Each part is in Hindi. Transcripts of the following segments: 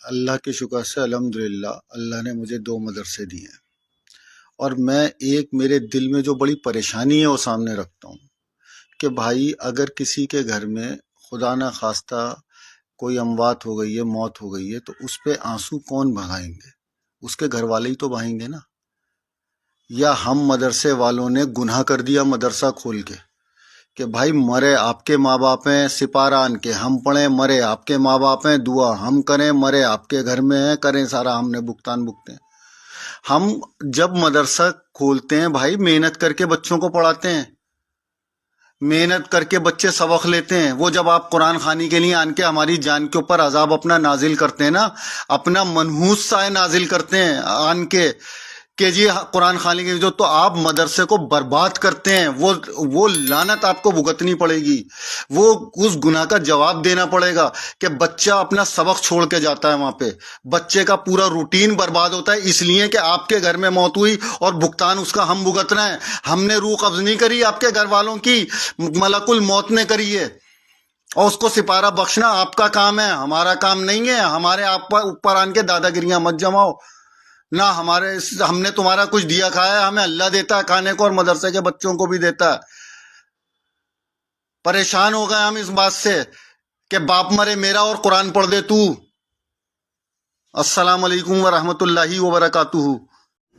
अल्लाह के शुक्र से अल्हम्दुलिल्लाह अल्लाह ने मुझे 2 मदरसे दिए हैं और मैं एक मेरे दिल में जो बड़ी परेशानी है वो सामने रखता हूँ कि भाई अगर किसी के घर में खुदा ना खास्ता कोई अमवात हो गई है, मौत हो गई है, तो उस पे आंसू कौन बहाएंगे? उसके घर वाले ही तो बहाएंगे ना। या हम मदरसे वालों ने गुनाह कर दिया मदरसा खोल के कि भाई मरे आपके माँ बाप हैं सिपारान के, हम पढ़े मरे आपके माँ बाप हैं दुआ हम करें, मरे आपके घर में हैं करें, सारा हमने भुगतान भुगते हैं। हम जब मदरसा खोलते हैं भाई मेहनत करके बच्चों को पढ़ाते हैं, मेहनत करके बच्चे सबक लेते हैं। वो जब आप कुरान खानी के लिए आन के हमारी जान के ऊपर अजाब अपना नाजिल करते हैं ना, अपना मनहूस साए नाजिल करते हैं आन के कि जी कुरान खानी के जो, तो आप मदरसे को बर्बाद करते हैं। वो लानत आपको भुगतनी पड़ेगी, वो उस गुनाह का जवाब देना पड़ेगा कि बच्चा अपना सबक छोड़ के जाता है वहां पे, बच्चे का पूरा रूटीन बर्बाद होता है इसलिए कि आपके घर में मौत हुई और भुगतान उसका हम भुगतना है। हमने रूह कब्ज नहीं करी आपके घर वालों की, मलकुल मौत ने करी है और उसको सिपारा बख्शना आपका काम है, हमारा काम नहीं है। हमारे आप पर ऊपर आन के दादागिरियां मत जमाओ ना, हमने तुम्हारा कुछ दिया खाया है, हमें अल्लाह देता है खाने को और मदरसे के बच्चों को भी देता है। परेशान हो गए हम इस बात से कि बाप मरे मेरा और कुरान पढ़ दे तू। अस्सलाम वालेकुम व रहमतुल्लाहि व बरकातुहू।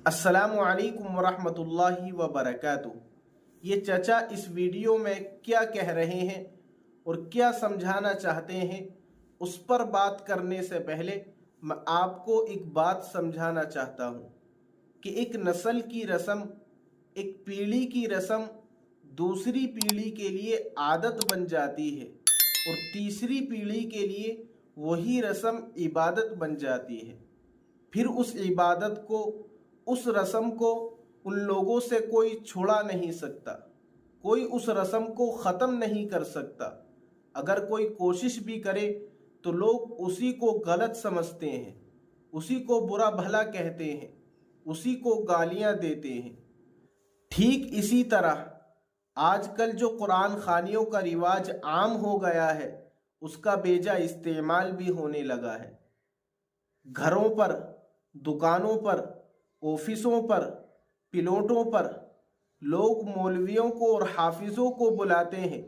अस्सलामु अलैकुम वरहमतुल्लाहि वबरकातुहू। ये चचा इस वीडियो में क्या कह रहे हैं और क्या समझाना चाहते हैं, उस पर बात करने से पहले मैं आपको एक बात समझाना चाहता हूँ कि एक नस्ल की रस्म, एक पीढ़ी की रस्म दूसरी पीढ़ी के लिए आदत बन जाती है और तीसरी पीढ़ी के लिए वही रस्म इबादत बन जाती है। फिर उस इबादत को, उस रस्म को उन लोगों से कोई छुड़ा नहीं सकता, कोई उस रस्म को ख़त्म नहीं कर सकता। अगर कोई कोशिश भी करे तो लोग उसी को गलत समझते हैं, उसी को बुरा भला कहते हैं, उसी को गालियां देते हैं। ठीक इसी तरह आजकल जो कुरान खानियों का रिवाज आम हो गया है, उसका बेजा इस्तेमाल भी होने लगा है। घरों पर, दुकानों पर, ऑफिसों पर, पिलोटों पर लोग मौलवियों को और हाफिज़ों को बुलाते हैं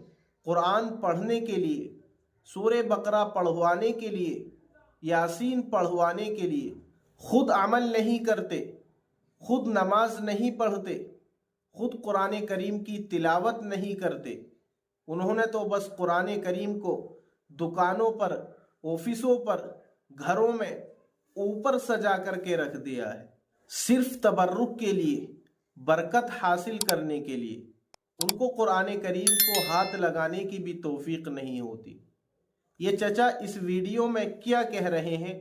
कुरान पढ़ने के लिए, सूरे बकरा पढ़वाने के लिए, यासीन पढ़वाने के लिए। खुद अमल नहीं करते, खुद नमाज नहीं पढ़ते, खुद कुरान करीम की तिलावत नहीं करते। उन्होंने तो बस कुरान करीम को दुकानों पर, ऑफिसों पर, घरों में ऊपर सजा करके रख दिया है, सिर्फ तबर्रुक के लिए, बरकत हासिल करने के लिए। उनको कुरान करीम को हाथ लगाने की भी तौफीक नहीं होती। ये चचा इस वीडियो में क्या कह रहे हैं,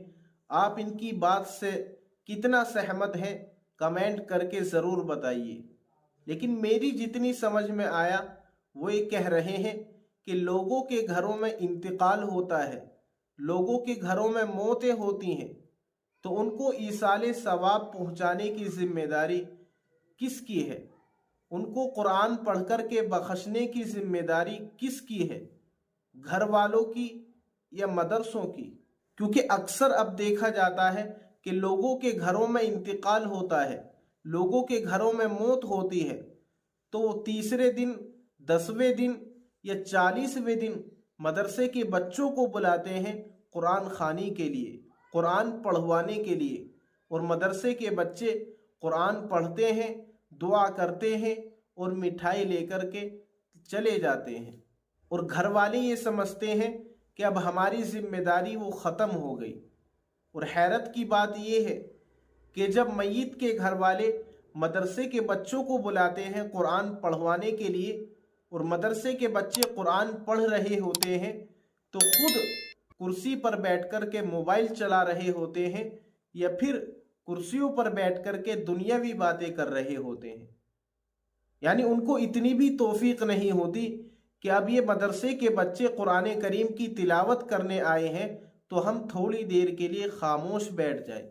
आप इनकी बात से कितना सहमत हैं, कमेंट करके ज़रूर बताइए। लेकिन मेरी जितनी समझ में आया वो ये कह रहे हैं कि लोगों के घरों में इंतकाल होता है, लोगों के घरों में मौतें होती हैं, तो उनको ईसाले सवाब पहुंचाने की जिम्मेदारी किसकी है? उनको कुरान पढ़कर के बख्शने की जिम्मेदारी किसकी है? घर वालों की या मदरसों की? क्योंकि अक्सर अब देखा जाता है कि लोगों के घरों में इंतकाल होता है, लोगों के घरों में मौत होती है, तो वो तीसरे दिन, 10वें दिन या 40वें दिन मदरसे के बच्चों को बुलाते हैं कुरान खानी के लिए, कुरान पढ़वाने के लिए। और मदरसे के बच्चे कुरान पढ़ते हैं, दुआ करते हैं और मिठाई लेकर के चले जाते हैं। और घर वाले ये समझते हैं कि अब हमारी जिम्मेदारी वो ख़त्म हो गई। और हैरत की बात यह है कि जब मय्यत के घर वाले मदरसे के बच्चों को बुलाते हैं कुरान पढ़वाने के लिए और मदरसे के बच्चे कुरान पढ़ रहे होते हैं, तो खुद कुर्सी पर बैठकर के मोबाइल चला रहे होते हैं या फिर कुर्सियों पर बैठकर के दुनियावी बातें कर रहे होते हैं। यानी उनको इतनी भी तौफीक नहीं होती कि अब ये मदरसे के बच्चे कुरान करीम की तिलावत करने आए हैं तो हम थोड़ी देर के लिए खामोश बैठ जाएं।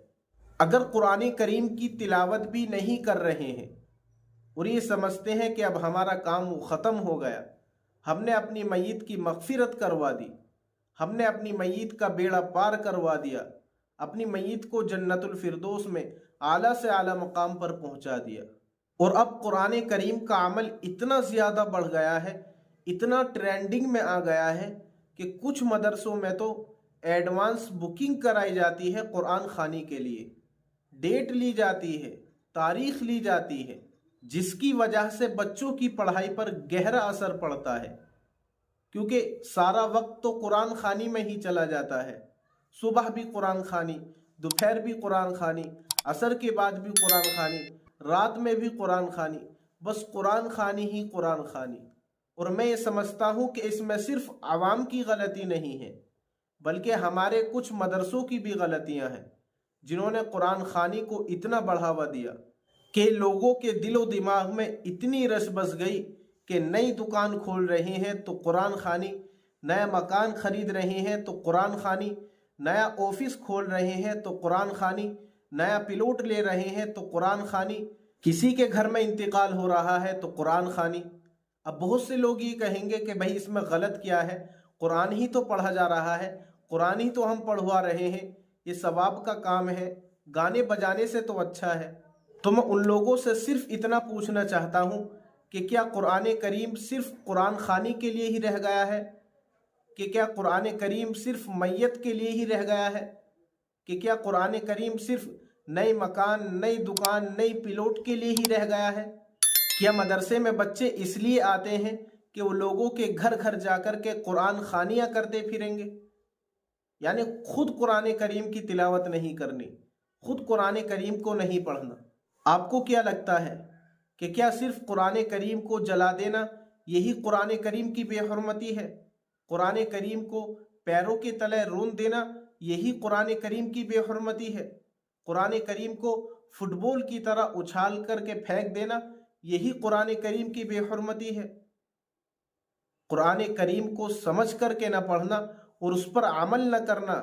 अगर कुरान करीम की तिलावत भी नहीं कर रहे हैं और ये समझते हैं कि अब हमारा काम ख़त्म हो गया, हमने अपनी मय्यत की मग़फ़िरत करवा दी, हमने अपनी मय्यत का बेड़ा पार करवा दिया, अपनी मय्यत को जन्नतुल फिरदौस में आला से आला मकाम पर पहुंचा दिया। और अब कुरान करीम का अमल इतना ज़्यादा बढ़ गया है, इतना ट्रेंडिंग में आ गया है कि कुछ मदरसों में तो एडवांस बुकिंग कराई जाती है कुरान खानी के लिए, डेट ली जाती है, तारीख ली जाती है, जिसकी वजह से बच्चों की पढ़ाई पर गहरा असर पड़ता है, क्योंकि सारा वक्त तो कुरान खानी में ही चला जाता है। सुबह भी कुरान खानी, दोपहर भी कुरान खानी, असर के बाद भी कुरान खानी, रात में भी कुरान खानी, बस कुरान खानी ही कुरान खानी। और मैं ये समझता हूँ कि इसमें सिर्फ आवाम की गलती नहीं है, बल्कि हमारे कुछ मदरसों की भी गलतियाँ हैं, जिन्होंने कुरान खानी को इतना बढ़ावा दिया कि लोगों के दिलो दिमाग में इतनी रस बस गई कि नई दुकान खोल रहे हैं तो कुरान खानी, नया मकान खरीद रहे हैं तो कुरान खानी, नया ऑफिस खोल रहे हैं तो कुरान खानी, नया प्लॉट ले रहे हैं तो कुरान खानी, किसी के घर में इंतकाल हो रहा है तो कुरान खानी। अब बहुत से लोग ये कहेंगे कि भाई इसमें गलत क्या है, कुरान ही तो पढ़ा जा रहा है, कुरान ही तो हम पढ़वा रहे हैं, ये सवाब का काम है, गाने बजाने से तो अच्छा है। तो मैं उन लोगों से सिर्फ इतना पूछना चाहता हूँ कि क्या कुरान करीम सिर्फ कुरान खानी के लिए ही रह गया है? कि क्या कुरान करीम सिर्फ मय्यत के लिए ही रह गया है? कि क्या कुरान करीम सिर्फ नए मकान, नई दुकान, नई प्लॉट के लिए ही रह गया है? क्या मदरसे में बच्चे इसलिए आते हैं कि वो लोगों के घर घर जाकर के कुरान खानियाँ करते फिरेंगे? यानी खुद कुरान करीम की तिलावत नहीं करनी, खुद कुरान करीम को नहीं पढ़ना। आपको क्या लगता है कि क्या सिर्फ कुरान करीम को जला देना यही कुरान करीम की बेहुरमती है? कुरान करीम को पैरों के तले रोन देना यही कुरान करीम की बेहुरमती है? कुरान करीम को फुटबॉल की तरह उछाल करके फेंक देना यही कुरान करीम की बेहुरमती है? कुरान करीम को समझ करके न पढ़ना और उस पर अमल न करना,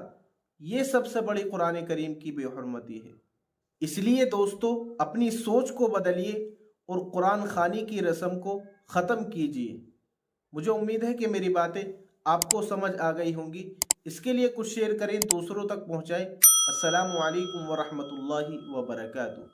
ये सबसे बड़ी कुरान करीम की बेहुरमती है। इसलिए दोस्तों, अपनी सोच को बदलिए और कुरान खानी की रस्म को ख़त्म कीजिए। मुझे उम्मीद है कि मेरी बातें आपको समझ आ गई होंगी। इसके लिए कुछ शेयर करें, दूसरों तक पहुँचाएँ। अस्सलामु अलैकुम वरहमतुल्लाहि वबरकातुहू।